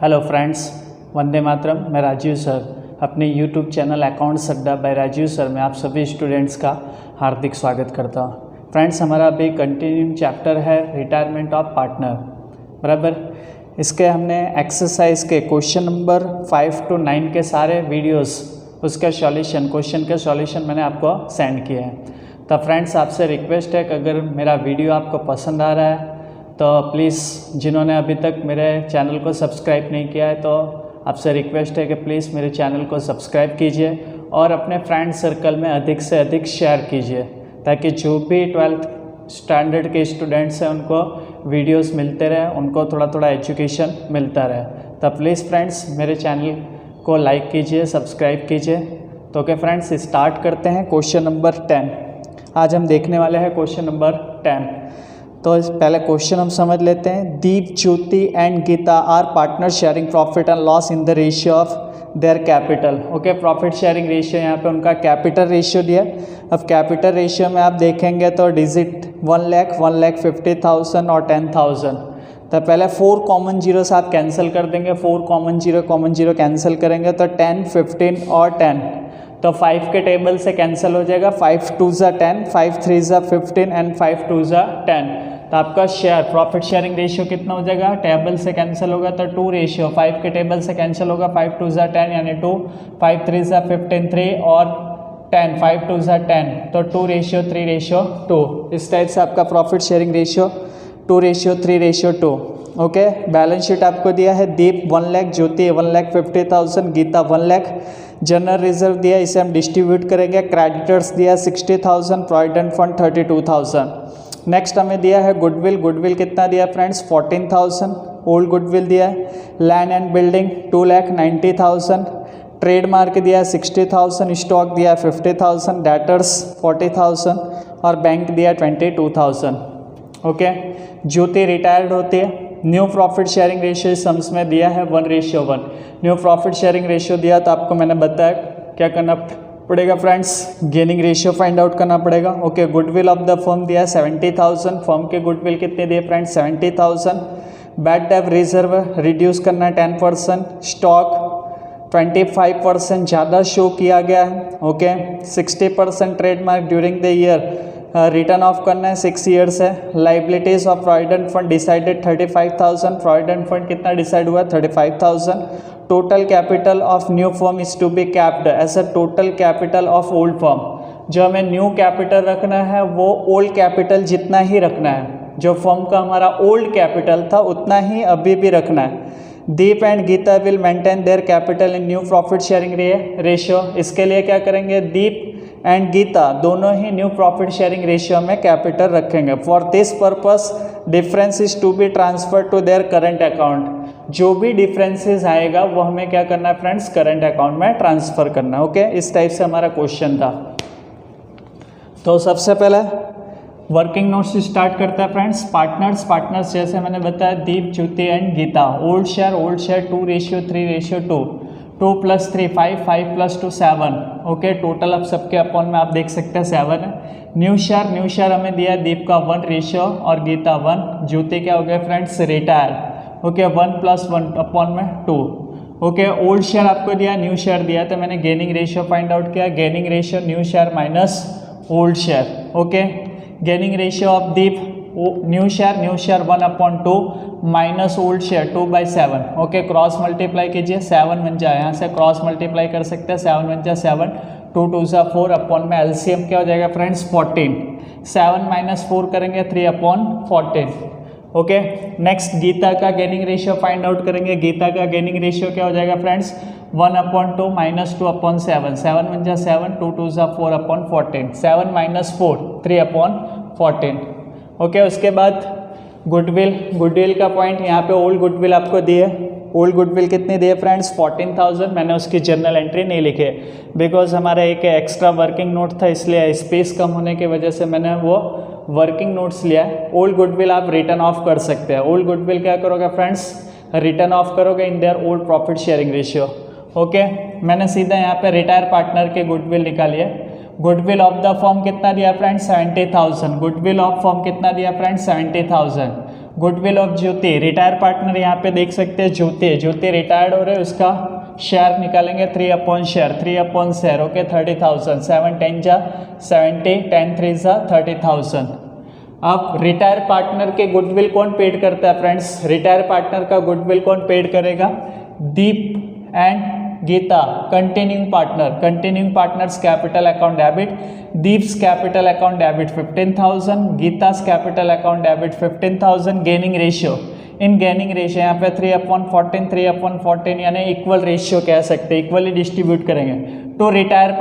Hello friends, Vande Mataram. मैं Rajiv sir अपने YouTube channel accounts अड्डा बाय राजीव सर में आप सभी स्टूडेंट्स का हार्दिक स्वागत करता हूँ। फ्रेंड्स, हमारा अभी कंटिन्यूइंग चैप्टर है रिटायरमेंट ऑफ पार्टनर, बराबर। इसके हमने एक्सरसाइज के क्वेश्चन नंबर 5 to 9 के सारे वीडियोस, उसका सॉल्यूशन, क्वेश्चन के सॉल्यूशन मैंने आपको सेंड किए हैं। तो फ्रेंड्स, आपसे रिक्वेस्ट है कि अगर मेरा वीडियो आपको पसंद आ रहा है तो प्लीज़, जिन्होंने अभी तक मेरे चैनल को सब्सक्राइब नहीं किया है तो आपसे रिक्वेस्ट है कि प्लीज़ मेरे चैनल को सब्सक्राइब कीजिए और अपने फ्रेंड सर्कल में अधिक से अधिक शेयर कीजिए, ताकि जो भी 12th स्टैंडर्ड के स्टूडेंट्स हैं उनको वीडियोस मिलते रहे, उनको थोड़ा थोड़ा एजुकेशन मिलता रहे। तो प्लीज़ फ्रेंड्स, मेरे चैनल को लाइक कीजिए, सब्सक्राइब कीजिए। तो ओके फ्रेंड्स, स्टार्ट करते हैं क्वेश्चन नंबर 10। आज हम देखने वाले हैं क्वेश्चन नंबर 10। तो पहले क्वेश्चन हम समझ लेते हैं। Deep, Jyoti and Geeta are partner sharing profit and loss in the ratio of their capital. Okay, profit sharing ratio, यहाँ पे उनका कैपिटल रेशियो दिया। अब कैपिटल रेशियो में आप देखेंगे तो डिजिट 1 लाख, 1,50,000 और 10,000। तो पहले 4 कॉमन जीरोस आप कैंसिल कर देंगे। 4 कॉमन जीरो कैंसिल करेंगे तो 10, 15 और 10। तो 5 के टेबल से कैंसिल हो जाएगा। 5 2 ज़ा 10, 5 3 ज़ा 15 एंड 5 2 ज़ा 10। तो आपका शेयर, प्रॉफिट शेयरिंग रेशियो कितना हो जाएगा? टेबल से कैंसिल होगा तो 2 रेशियो, 5 के टेबल से कैंसिल होगा। 5 2 ज़ा 10 यानी 2, 5 3 ज़ा 15, 3 और 10, 5 2 ज़ा 10, तो 2 रेशियो 3 रेशियो 2। इस टाइप से आपका profit sharing ratio 2 ratio 3 ratio 2। Okay, balance sheet आपको दिया है। दीप 1 लाख, ज्योति 1,50,000, गीता 1 लाख। जनरल रिजर्व दिया, इसे हम डिस्ट्रीब्यूट करेंगे। क्रेडिटर्स दिया 60,000, प्रोविडेंट फंड 32,000। नेक्स्ट हमें दिया है गुडविल। गुडविल कितना दिया फ्रेंड्स? 14,000 ओल्ड गुडविल दिया है। Land and building 2,90,000। ट्रेडमार्क दिया 60,000, स्टॉक दिया 50,000, डेटर्स 40,000 और बैंक दिया 22,000। ओके, ज्योति रिटायर्ड होती है। New profit sharing ratio sums में दिया है 1:1। न्यू प्रॉफिट शेयरिंग रेशियो दिया तो आपको मैंने बताया क्या करना पड़ेगा friends, gaining ratio find out करना पड़ेगा। Okay, goodwill of the firm दिया 70,000। फर्म के गुडविल कितने दिए friends? 70,000। Bad debt reserve reduce करना 10%। स्टॉक 25% ज़्यादा शो किया गया है। Okay, 60% trademark during the year written off करना है, 6 ईयर्स है। Liabilities of provident fund decided 35,000। Provident fund कितना डिसाइड हुआ? 35,000। Total capital of new firm is to B capped as a total capital of old firm. जो हमें new capital रखना है वो ओल्ड कैपिटल जितना ही रखना है। जो फर्म का हमारा ओल्ड कैपिटल था उतना ही अभी भी रखना है। Deep and Geeta will maintain their capital in new profit sharing ratio. इसके लिए क्या करेंगे? दीप एंड गीता दोनों ही न्यू प्रॉफिट शेयरिंग रेशियो में कैपिटल रखेंगे। For this purpose difference is to be transfer to their current account. जो भी डिफरेंसेस आएगा वो हमें क्या करना है फ्रेंड्स? करंट अकाउंट में ट्रांसफर करना है। ओके, इस टाइप से हमारा क्वेश्चन था। तो सबसे पहले वर्किंग नोट से स्टार्ट करता है फ्रेंड्स। पार्टनर्स जैसे मैंने बताया, Deep, Jyoti and Geeta. Old share 2 ratio 3 ratio 2। 2 + 3 5, 5 + 2 7। Okay, total अब सबके अपॉन में आप देख सकते हैं 7 है। न्यू शेयर हमें दिया दीप का 1 रेशियो और गीता 1। ज्योति क्या हो गया फ्रेंड्स? रिटायर। ओके, 1 + 1 अपॉन में 2। ओके, ओल्ड शेयर आपको दिया, न्यू शेयर दिया, तो मैंने गेनिंग रेशियो फाइंड आउट किया। Gaining ratio new share minus old share. Okay, gaining ratio of Deep new share 1/2 minus old share 2/7। Okay, cross multiply कीजिए, 7 बन जाए, यहाँ से क्रॉस मल्टीप्लाई कर सकते हैं। 7 बन जाए 7, 2 2 ज़ा 4 अपॉन में एलसीएम क्या हो जाएगा फ्रेंड्स? 14। 7 - 4 करेंगे 3/14। ओके, नेक्स्ट गीता का गेनिंग रेशियो फाइंड आउट करेंगे। गीता का गेनिंग रेशियो क्या हो जाएगा फ्रेंड्स? 1/2 माइनस 2/7। 7 बन जाए 7, 2 2 ज़ा 4/14। 7 - 4 3/14। ओके, उसके बाद गुडविल का पॉइंट यहाँ पे ओल्ड गुडविल आपको दिए। ओल्ड गुडविल कितने दिए फ्रेंड्स? 14,000। मैंने उसकी जर्नल एंट्री नहीं लिखे बिकॉज हमारा एक एक्स्ट्रा वर्किंग नोट था, इसलिए स्पेस कम होने की वजह से मैंने वो वर्किंग नोट्स लिया है। ओल्ड गुडविल आप रिटर्न ऑफ कर सकते हैं। ओल्ड गुडविल क्या करोगे फ्रेंड्स? रिटर्न ऑफ करोगे in their old profit sharing ratio. Okay, मैंने सीधा यहाँ पे रिटायर पार्टनर के गुडविल निकाली है। गुडविल ऑफ द फर्म कितना दिया फ्रेंड्स? 70,000। गुडविल ऑफ फर्म कितना दिया friends? 70,000। Goodwill of Jyoti, retire partner यहाँ पे देख सकते हैं ज्योति रिटायर्ड हो रहे हैं, उसका शेयर निकालेंगे 3 अपॉन शेयर, ओके 30,000, 7 10 जा 70, 10 3 जा 30,000। अब रिटायर पार्टनर के गुडविल कौन पेड करता है फ्रेंड्स? रिटायर पार्टनर का गुडविल कौन पेड करेगा? Deep and Geeta, continuing partners capital account debit, Deep's capital account debit 15,000, Geeta's capital account debit 15,000। Gaining ratio, in gaining ratio यहाँ पे 3/14 यानी इक्वल रेशियो कह सकते हैं, इक्वली डिस्ट्रीब्यूट करेंगे। टू रिटायर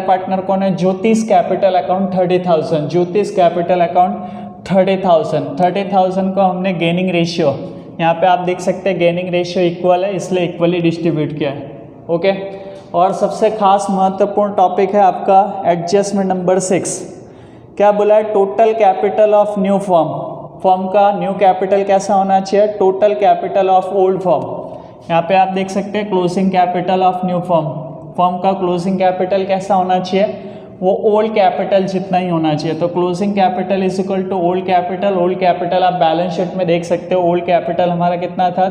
पार्टनर कौन है? ज्योतिष कैपिटल अकाउंट 30,000, ज्योतिष कैपिटल अकाउंट 30,000 को हमने गेनिंग रेशियो, यहाँ पे आप देख सकते हैं गेनिंग रेशियो इक्वल है, इसलिए इक्वली डिस्ट्रीब्यूट किया है, ओके। और सबसे खास महत्वपूर्ण टॉपिक है आपका एडजस्टमेंट नंबर 6। क्या बोला है? Total capital of new firm का न्यू कैपिटल कैसा होना चाहिए? Total capital of old firm. यहाँ पे आप देख सकते हैं closing capital of new firm का क्लोजिंग कैपिटल कैसा होना चाहिए? वो ओल्ड कैपिटल जितना ही होना चाहिए। तो closing capital is equal to old capital आप बैलेंस शीट में देख सकते हो। ओल्ड कैपिटल हमारा कितना था?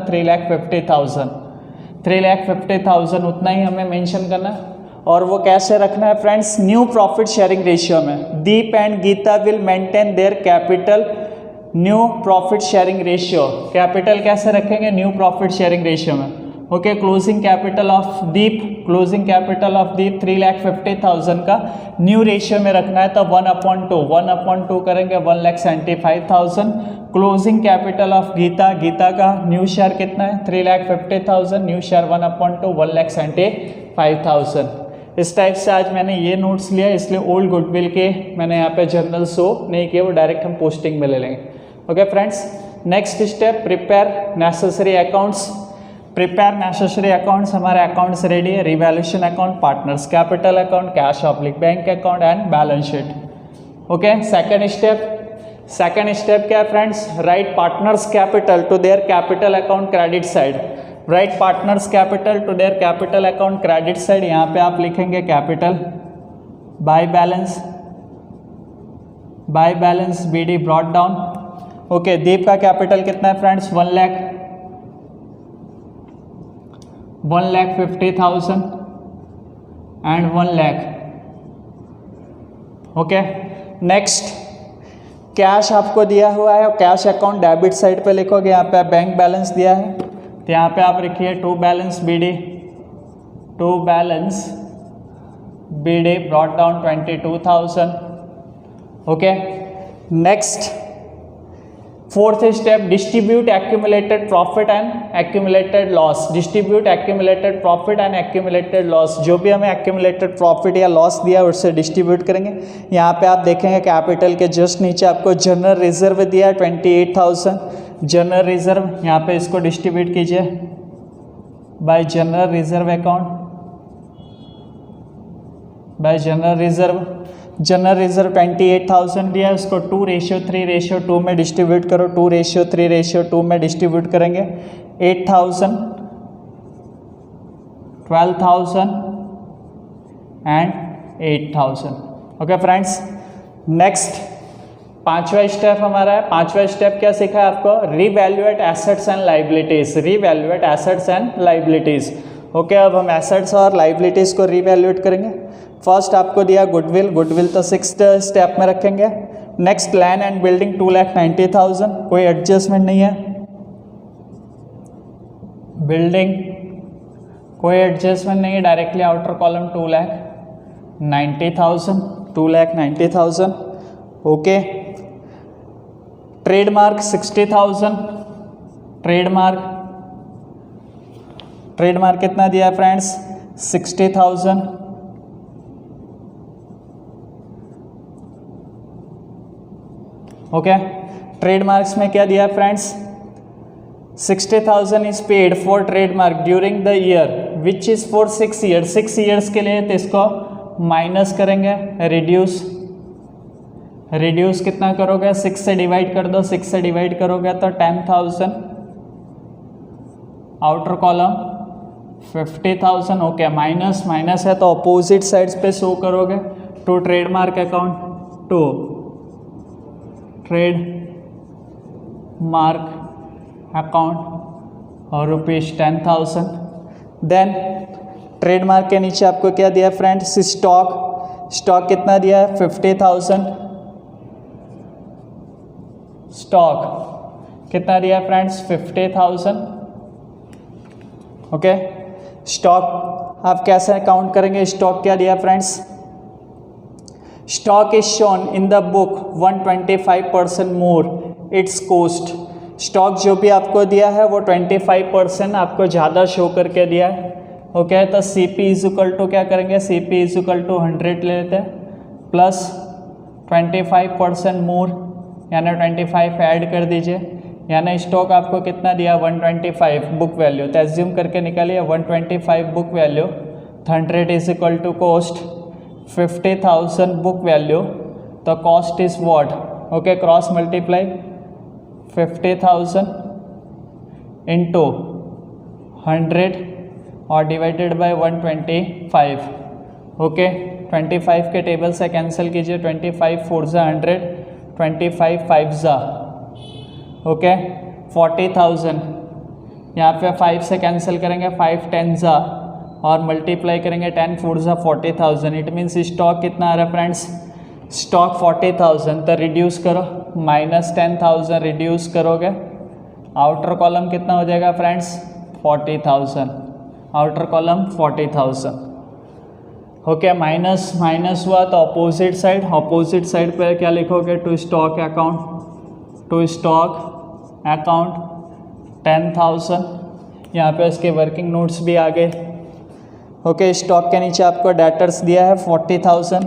3,50,000 उतना ही हमें मेंशन करना है। और वो कैसे रखना है friends? New profit sharing ratio में Deep and Geeta will maintain their capital new profit sharing ratio. Capital कैसे रखेंगे? न्यू प्रॉफिट शेयरिंग रेशियो में, okay. Closing capital of Deep 3,50,000 का न्यू रेशियो में रखना है, तो 1/2 करेंगे 1,75,000। क्लोजिंग कैपिटल ऑफ गीता का न्यू शेयर कितना है? 3,50,000, न्यू शेयर 1/2 1,75,000। इस टाइप से आज मैंने ये नोट्स लिया, इसलिए ओल्ड गुडविल के मैंने यहाँ पे जर्नल शो नहीं किए, वो डायरेक्ट हम पोस्टिंग में ले लेंगे, okay friends. Next step prepare necessary accounts. हमारे अकाउंट्स रेडी है। Revaluation account, partners capital account, cash oblique bank account and balance sheet, okay. Second step क्या है friends? Write partners capital to their capital account credit side. Write partners capital to their capital account credit side. यहाँ पे आप लिखेंगे capital by balance BD brought down, okay. Deep का capital कितना है friends? 1,50,000 and 1 lakh, okay. Next cash आपको दिया हुआ है, और कैश अकाउंट डेबिट साइड पे लिखोगे। यहाँ पे बैंक बैलेंस दिया है, तो यहाँ पे आप लिखिए to balance BD brought down 22,000, okay. Next fourth step distribute accumulated profit and accumulated loss. जो भी हमें एक्यूमुलेटेड प्रॉफिट या लॉस दिया है उससे डिस्ट्रीब्यूट करेंगे। यहाँ पे आप देखेंगे कैपिटल के जस्ट नीचे आपको जनरल रिजर्व दिया है 28,000। जनरल रिजर्व यहाँ पे इसको डिस्ट्रीब्यूट कीजिए bye general reserve account, bye general reserve 28,000 दिया है, उसको 2:3:2 में डिस्ट्रीब्यूट करो। 2:3:2 में डिस्ट्रीब्यूट करेंगे 8,000, 12,000 एंड 8,000, ओके फ्रेंड्स। नेक्स्ट पांचवा स्टेप हमारा है। पांचवा स्टेप क्या सीखा है आपको? रिवैल्यूएट एसेट्स एंड लाइबिलिटीज, ओके। अब हम एसेट्स और लाइबिलिटीज को रिवैल्यूएट करेंगे। फर्स्ट आपको दिया गुडविल तो 6th स्टेप में रखेंगे। नेक्स्ट लैंड एंड बिल्डिंग 2,90,000, कोई एडजस्टमेंट नहीं है। बिल्डिंग कोई एडजस्टमेंट नहीं है, directly outer column 2,90,000, okay. Trademark 60,000, trademark कितना दिया है फ्रेंड्स? 60,000, ओके। ट्रेडमार्क्स में क्या दिया friends? 60,000 is paid for trademark during the year which is for 6 years. 6 years के लिए तो इसको माइनस करेंगे, रिड्यूस कितना करोगे? 6 से डिवाइड कर दो। 6 से डिवाइड करोगे तो 10,000, आउटर कॉलम 50,000, ओके। माइनस है तो अपोजिट साइड्स पे शो करोगे। To trademark account, to trade mark account और ₹10,000। देन ट्रेडमार्क के नीचे आपको क्या दिया है फ्रेंड्स, स्टॉक कितना दिया है 50,000। स्टॉक कितना दिया है फ्रेंड्स 50,000। ओके, स्टॉक आप कैसे काउंट करेंगे, स्टॉक क्या दिया friends, stock is shown in the book 125% more its cost. Stock जो भी आपको दिया है वो 25% आपको ज़्यादा शो करके दिया है। ओके, तो CP इज इक्वल टू क्या करेंगे, CP इज इक्वल टू 100 ले लेते हैं प्लस 25% मोर यानी 25 ऐड कर दीजिए, यानी स्टॉक आपको कितना दिया 125 बुक वैल्यू, तो एज्यूम करके निकालिए 125 book value, 100 is equal to cost 50,000 book value, तो cost is what. Okay, cross multiply 50,000 into 100 और डिवाइडेड बाय 125। ओके, 25 के टेबल से कैंसिल कीजिए, 25 4 ज़ा 100, 25 5 ज़ा ओके 40,000। यहाँ पे 5 से कैंसिल करेंगे, 5 10 ज़ा और मल्टीप्लाई करेंगे 10 4 ज़ा 40,000। इट मीन्स स्टॉक कितना आ रहा है फ्रेंड्स, स्टॉक 40,000। तो रिड्यूस करो, -10,000 रिड्यूस करोगे, आउटर कॉलम कितना हो जाएगा friends 40,000, outer column 40,000। Okay, minus minus हुआ तो अपोजिट साइड पे क्या लिखोगे, टू स्टॉक अकाउंट 10,000। यहाँ पे इसके वर्किंग नोट्स भी आ गए। ओके, स्टॉक के नीचे आपको डेटर्स दिया है 40,000।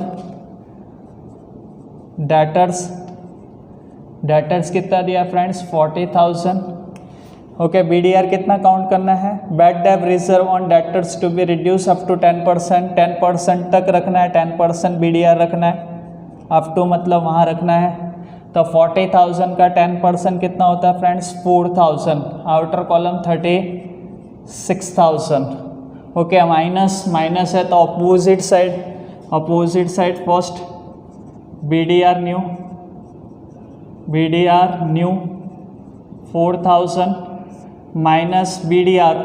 डेटर्स कितना दिया फ्रेंड्स 40,000। ओके, BDR कितना काउंट करना है, bad debt reserve on debtors to be reduce up to 10%, 10% तक रखना है, 10% BDR रखना है, अप टू मतलब वहाँ रखना है। तो 40,000 का 10% कितना होता है friends 4,000, outer column 36,000। Okay, minus है तो opposite side first BDR new 4,000 minus BDR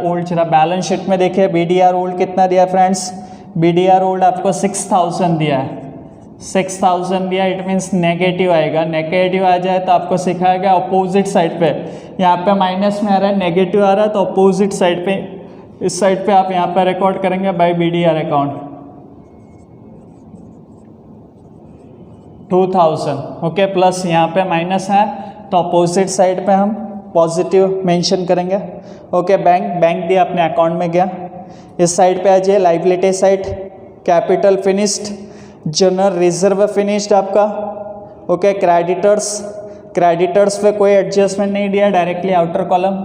old. जरा बैलेंस शीट में देखिए BDR ओल्ड कितना दिया फ्रेंड्स, BDR ओल्ड आपको 6,000 दिया है, 6,000 दिया, इट मीन्स नेगेटिव आएगा। नेगेटिव आ जाए तो आपको सिखाएगा अपोजिट साइड पे, यहाँ पे माइनस में आ रहा है, नेगेटिव आ रहा है तो अपोजिट साइड पे, इस साइड पे आप यहाँ पे रिकॉर्ड करेंगे by BDR account 2,000। Okay, plus यहाँ पे माइनस है तो अपोजिट साइड पे हम पॉजिटिव मेंशन करेंगे। ओके, बैंक दिया अपने अकाउंट में गया। इस साइड पे आ जाइए, liability side, capital finished, general reserve finished आपका। ओके, क्रेडिटर्स पे कोई एडजस्टमेंट नहीं दिया, directly outer column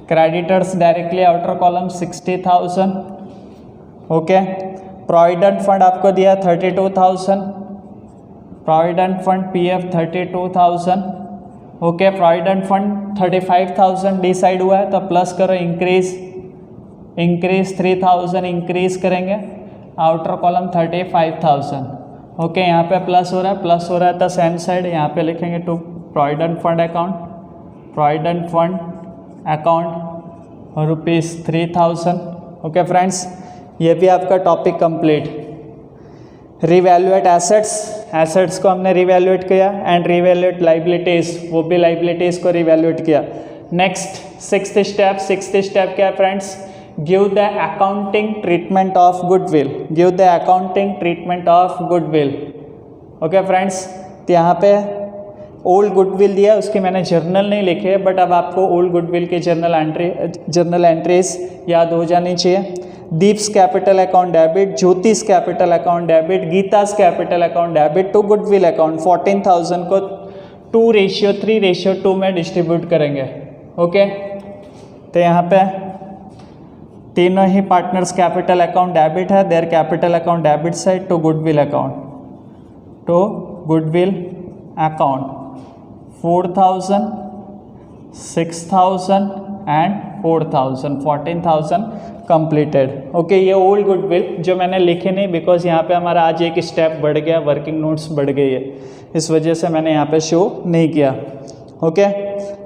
creditors directly outer column 60,000। Okay, provident fund आपको दिया 32,000, provident fund PF 32,000। Okay, provident fund 35,000 decide हुआ है तो प्लस करो, इंक्रीज 3,000 इंक्रीज करेंगे, आउटर कॉलम 35,000। ओके, यहाँ पे प्लस हो रहा है तो सेम साइड यहाँ पे लिखेंगे to provident fund account ₹3,000। Okay friends, ये भी आपका टॉपिक कंप्लीट। रिवैल्यूएट एसेट्स को हमने रिवैल्यूएट किया एंड रिवैल्यूएट लाइबिलिटीज़, वो भी लाइबिलिटीज़ को रिवैल्यूएट किया। नेक्स्ट सिक्स्थ स्टेप क्या है friends, give the accounting treatment of goodwill. Okay friends, तो यहाँ पे ओल्ड गुडविल दिया, उसकी मैंने जर्नल नहीं लिखे, बट अब आपको ओल्ड गुडविल की जर्नल एंट्रीज याद हो जानी चाहिए। Deep's capital account debit, Jyoti's capital account debit, Geeta's capital account debit to goodwill account 14,000 को 2:3:2 में डिस्ट्रीब्यूट करेंगे। ओके, तो यहाँ पे तीनों ही पार्टनर्स कैपिटल अकाउंट डेबिट है, their capital account debit side to goodwill account 4,000, 6,000 and 4,000, 14,000 completed. Okay, ये ओल्ड गुडविल जो मैंने लिखे नहीं बिकॉज यहाँ पे हमारा आज एक स्टेप बढ़ गया, वर्किंग नोट्स बढ़ गई है, इस वजह से मैंने यहाँ पे शो नहीं किया। ओके,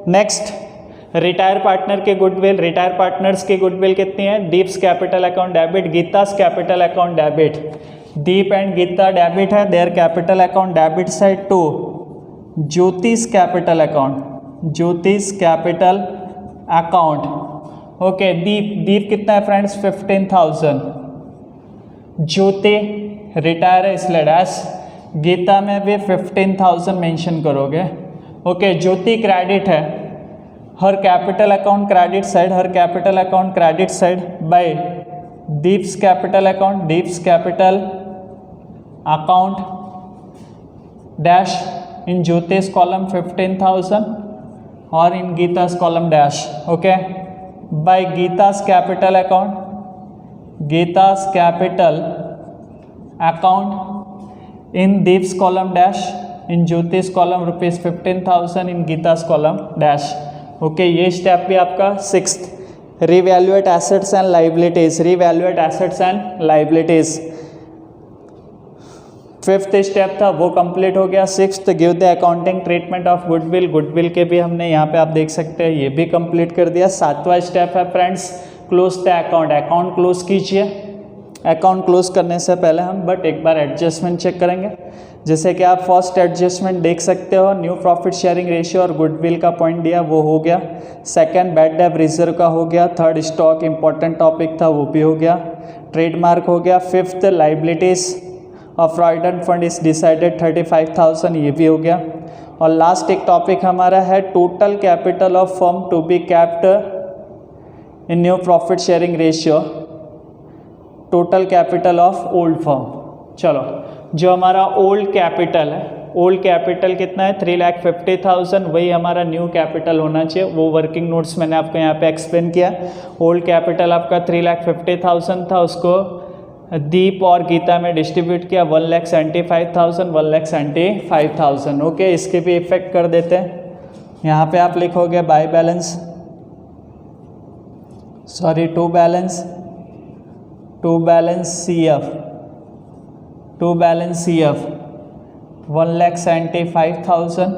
नेक्स्ट रिटायर पार्टनर के गुडविल। रिटायर पार्टनर्स की गुडविल कितनी है? Deep's capital account debit, Geeta's capital account debit. Deep and Geeta debit है, their capital account debit side to Jyoti's capital account, Jyoti's capital account. Okay, Deep कितना है फ्रेंड्स? 15,000। ज्योति रिटायर है इसलिए डैश, गीता में भी 15,000 मेंशन करोगे। ओके, ज्योति क्रेडिट है, her capital account credit side, her capital account credit side by Deep's capital account, Deep's capital account dash in Jyoti's column 15,000 और in Geeta's column dash. Okay, by Geeta's capital account, Geeta's capital account in Deep's column dash, in Jyoti's column ₹15,000 in Geeta's column dash. Okay, ये step भी आपका 6th। Revaluate assets and liabilities, revaluate assets and liabilities 5th step था, वो complete हो गया। 6th give the accounting treatment of goodwill, goodwill के भी हमने यहाँ पे आप देख सकते हैं ये भी कंप्लीट कर दिया। 7वां स्टेप है friends close the account, account close कीजिए। अकाउंट क्लोज करने से पहले हम बट एक बार एडजस्टमेंट चेक करेंगे, जैसे कि आप फर्स्ट एडजस्टमेंट देख सकते हो, न्यू प्रॉफिट शेयरिंग रेशियो और गुडविल का पॉइंट दिया वो हो गया। सेकंड बैड डेट रिजर्व का हो गया। थर्ड स्टॉक इंपॉर्टेंट टॉपिक था वो भी हो गया। ट्रेडमार्क हो गया। 5th liabilities of provident fund is decided 35,000, ये भी हो गया। और लास्ट एक टॉपिक हमारा है total capital of firm to be capped in new profit sharing ratio, total capital of old firm. चलो, जो हमारा ओल्ड कैपिटल है, ओल्ड कैपिटल कितना है? 3,50,000, वही हमारा न्यू कैपिटल होना चाहिए। वो वर्किंग नोट्स मैंने आपको यहाँ पे एक्सप्लेन किया। ओल्ड कैपिटल आपका 3,50,000 था, उसको दीप और गीता में डिस्ट्रीब्यूट किया 1,75,000, 1,75,000। ओके, इसके भी इफेक्ट कर देते हैं। यहाँ पे आप लिखोगे by balance, sorry to balance CF, to balance CF 1,75,000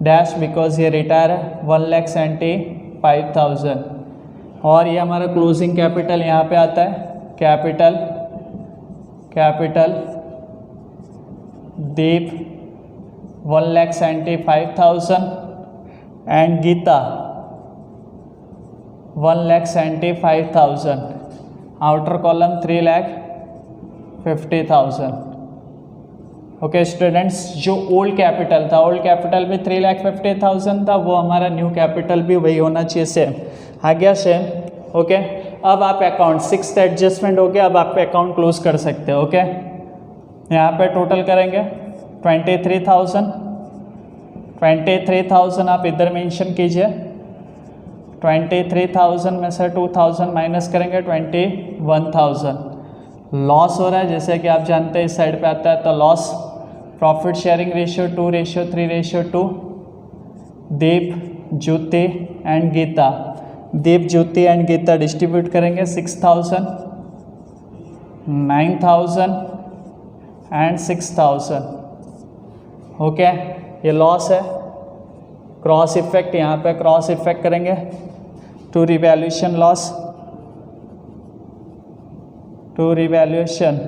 dash because ये रिटायर है 1,75,000। और ये हमारा क्लोजिंग कैपिटल यहाँ पे आता है, capital Deep 1,75,000 and Geeta 1,75,000, outer column 3,50,000। Okay students, जो ओल्ड कैपिटल था, ओल्ड कैपिटल भी 3,50,000 था, वो हमारा न्यू कैपिटल भी वही होना चाहिए, सेम आ गया सेम। ओके, अब आप अकाउंट 6th एडजस्टमेंट हो गया, अब आप अकाउंट क्लोज कर सकते हो। ओके, यहाँ पे टोटल करेंगे 23,000 आप इधर मेंशन कीजिए। 23,000 में से 2,000 माइनस करेंगे 21,000। लॉस हो रहा है, जैसे कि आप जानते हैं इस साइड पे आता है, तो loss profit sharing ratio 2:3:2। Deep, Jyoti and Geeta, Deep, Jyoti and Geeta distribute करेंगे 6,000, 9,000 एंड 6,000। ओके, ये लॉस है। क्रॉस इफेक्ट, यहाँ पे क्रॉस इफेक्ट करेंगे to revaluation loss, to revaluation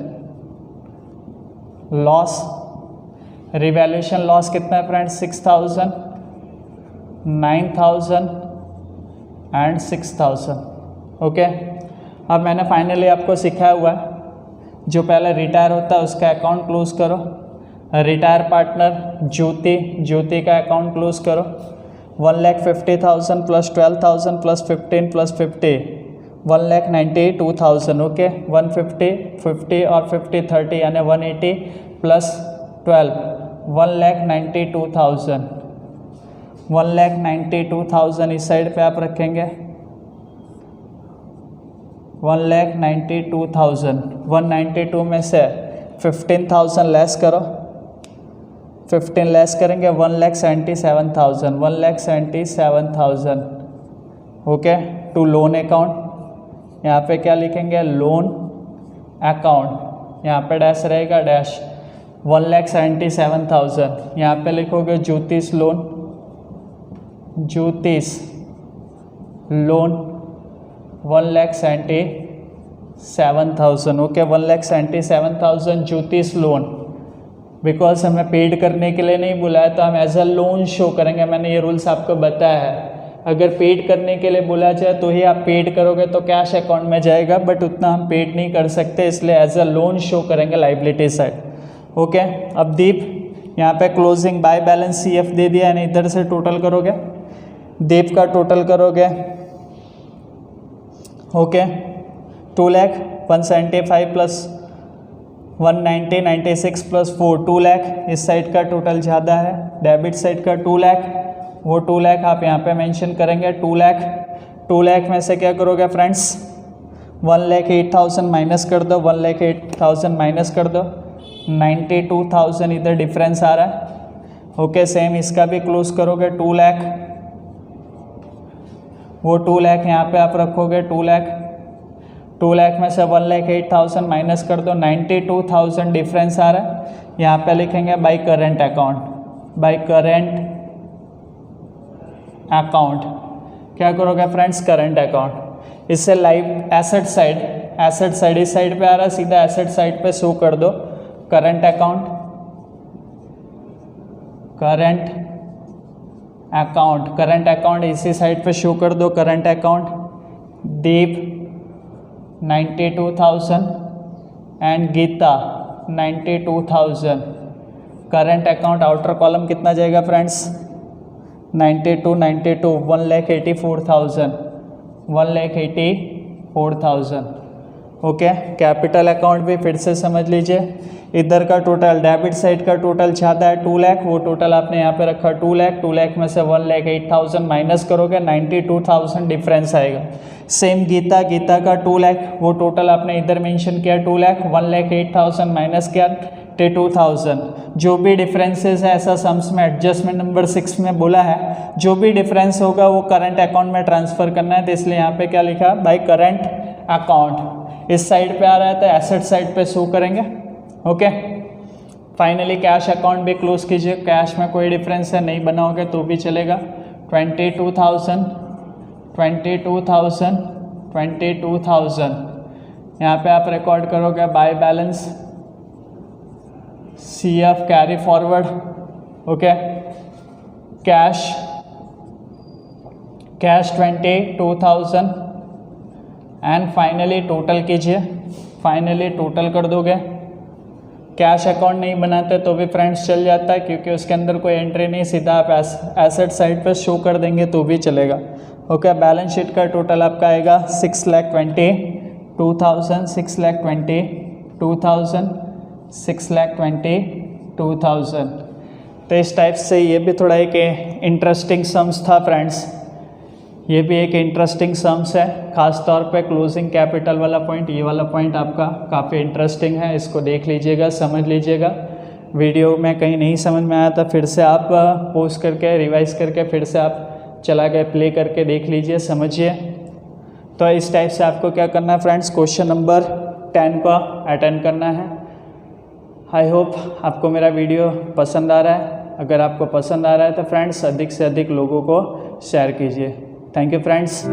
loss. Revaluation loss कितना है फ्रेंड्स? 6,000, 9,000 एंड 6,000। ओके, अब मैंने फाइनली आपको सिखाया हुआ है, जो पहले रिटायर होता है उसका अकाउंट क्लोज करो। रिटायर पार्टनर ज्योति, ज्योति का अकाउंट क्लोज करो। 1,50,000 प्लस 12,000 प्लस 15 प्लस 50 1,92,000। ओके, 150, 50 और 50 30 यानी 180 प्लस 12 1,92,000। 1,92,000 इस साइड पे आप रखेंगे 1,92,000। 192 में से 15,000 लेस करो, 15 लेस करेंगे 1,77,000, 1,77,000। Okay, to loan account. यहाँ पे क्या लिखेंगे, लोन अकाउंट, यहाँ पे डैश रहेगा डैश 1,77,000। यहाँ पे लिखोगे ज्योतिष लोन, ज्योतिष लोन 1,77,000। ओके, 1,77,000 ज्योतिष लोन। बिकॉज हमें पेड करने के लिए नहीं बुलाया तो हम एज अ लोन शो करेंगे। मैंने ये रूल्स आपको बताया है, अगर पेड करने के लिए बोला जाए तो ही आप पेड करोगे तो कैश अकाउंट में जाएगा, बट उतना हम पेड नहीं कर सकते, इसलिए एज अ लोन शो करेंगे लाइबिलिटी साइड। ओके, अब दीप यहाँ पे क्लोजिंग बाय बैलेंस CF दे दिया, यानी इधर से टोटल करोगे, दीप का टोटल करोगे। Okay, 2,175 plus 190, 96 plus 4, 2 lakh. इस साइड का टोटल ज़्यादा है, डेबिट साइड का 2 लाख, वो 2 लाख आप यहाँ पे मेंशन करेंगे। 2 लाख, 2 लाख में से क्या करोगे फ्रेंड्स, 1,08,000 माइनस कर दो, 1,08,000 माइनस कर दो, 92,000 इधर डिफरेंस आ रहा है। ओके, सेम इसका भी क्लोज करोगे, 2 लाख, वो 2 लाख यहाँ पे आप रखोगे, 2 लाख, 2 लाख में से 1,08,000 माइनस कर दो, 92,000 डिफरेंस आ रहा है। यहाँ पे लिखेंगे by current account, by current account. क्या करोगे फ्रेंड्स, करंट अकाउंट। इससे live asset side, asset side इस साइड पे आ रहा है, सीधा एसेट साइड पे शो कर दो current account, current account, current account इसी साइड पे शो कर दो current account. Deep 92,000 and Geeta 92,000। Current account outer column कितना जाएगा फ्रेंड्स, 92, 92, 1,84,000, 1,84,000। ओके, कैपिटल अकाउंट भी फिर से समझ लीजिए, इधर का टोटल डेबिट साइड का टोटल चाहता है 2 लाख, वो टोटल आपने यहाँ पे रखा 2 लाख, 2 लाख में से 1,08,000 माइनस करोगे, 92,000 डिफरेंस आएगा। सेम गीता, गीता का 2 लाख, वो टोटल आपने इधर मेंशन किया 2 लाख, 1,08,000 माइनस किया 82,000। जो भी डिफरेंसेस है ऐसा सम्स में एडजस्टमेंट नंबर 6 में बोला है, जो भी डिफरेंस होगा वो करंट अकाउंट में ट्रांसफर करना है, तो इसलिए यहाँ पे क्या लिखा, बाय करंट अकाउंट। इस साइड पे आ रहा है तो एसेट साइड पे शो करेंगे। ओके, फाइनली कैश अकाउंट भी क्लोज कीजिए, कैश में कोई डिफरेंस है नहीं बनाओगे तो भी चलेगा। 22,000, 22,000, 22,000 यहाँ पे आप रिकॉर्ड करोगे by balance CF carry forward. Okay, cash 22,000 and finally total कीजिए, फाइनली टोटल कर दोगे। कैश अकाउंट नहीं बनाते तो भी फ्रेंड्स चल जाता है, क्योंकि उसके अंदर कोई एंट्री नहीं, सीधा आप एसेट साइड पे शो कर देंगे तो भी चलेगा। ओके, बैलेंस शीट का टोटल आपका आएगा 6,22,000, 6,22,000, 6,22,000। तो इस टाइप से ये भी थोड़ा एक इंटरेस्टिंग सम्स था फ्रेंड्स, ये भी एक इंटरेस्टिंग सम्स है, ख़ास तौर पे क्लोजिंग कैपिटल वाला पॉइंट, ये वाला पॉइंट आपका काफ़ी इंटरेस्टिंग है, इसको देख लीजिएगा, समझ लीजिएगा। वीडियो में कहीं नहीं समझ में आया तो फिर से आप पोस्ट करके रिवाइज करके फिर से आप चला गए प्ले करके देख लीजिए, समझिए। तो इस टाइप से आपको क्या करना है फ्रेंड्स, क्वेश्चन नंबर 10 का अटेंड करना है। आई होप आपको मेरा वीडियो पसंद आ रहा है। अगर आपको पसंद आ रहा है तो फ्रेंड्स अधिक से अधिक लोगों को शेयर कीजिए। Thank you friends.